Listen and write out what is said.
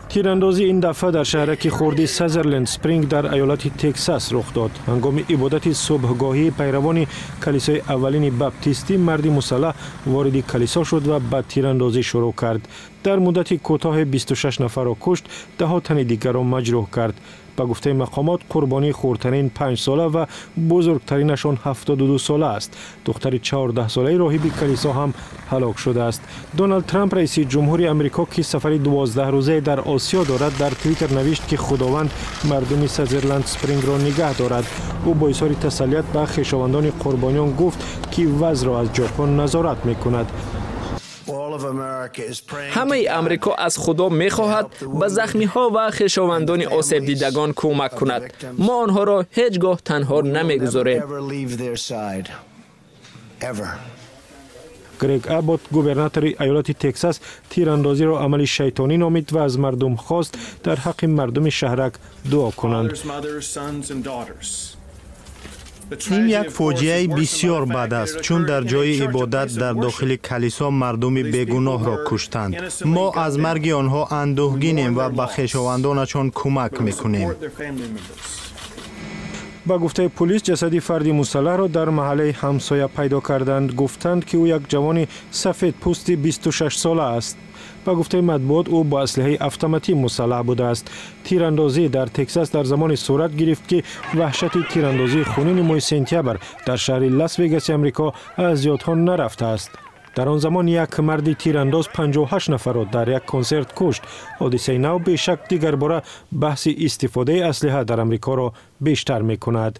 تیراندازی این دفعه در شهرک خردی سازرلند سپرینگ در ایالت تگزاس رخ داد. هنگام عبادت صبحگاهی پیروان کلیسای اولین بپتیستی مردی مسلح وارد کلیسا شد و به تیراندازی شروع کرد. در مدت کوتاه 26 نفر را کشت، ده تن دیگر را مجروح کرد. به گفته مقامات قربانی خردترین 5 ساله و بزرگترینشان 72 ساله است. دختر 14 ساله راهب کلیسا هم هلاک شده است. دونالد ترامپ رئیس جمهوری آمریکا که سفری 12 روزه در آسیا دارد در توییتر نوشت که خداوند مردم سازرلند سپرینگ را نگه دارد. او با اظهار تسلیت به خویشاوندان قربانیان گفت که وضع را از ژاپن نظارت می‌کند. همه امریکا از خدا می‌خواهد به زخمی‌ها و خویشاوندان آسیب دیدگان کمک کند. ما آنها را هیچگاه تنها نمی‌گذاریم. گریگ ابات گوبرناتور ایالت تگزاس تیراندازی را عمل شیطانی نامید و از مردم خواست در حق مردم شهرک دعا کنند. این یک فاجعه بسیار بد است چون در جای عبادت در داخل کلیسا مردم بیگناه را کشتند. ما از مرگ آنها اندوهگینیم و به خویشاوندانشان کمک میکنیم. با گفته پلیس جسد فردی مسلح را در محله همسایه پیدا کردند. گفتند که او یک جوان سفید پوستی 26 ساله است. با گفته مطبوعات او با اسلحه اتوماتی مسلح بوده است. تیراندازی در تگزاس در زمان صورت گرفت که وحشت تیراندازی خونین ماه سپتامبر در شهر لاس وگاس آمریکا از یاد ها نرفته است. در آن زمان یک مرد تیرانداز 58 نفر را در یک کنسرت کشت. حادثه نو به شک دیگر باره بحث استفاده اسلحه در آمریکا را بیشتر می‌کند.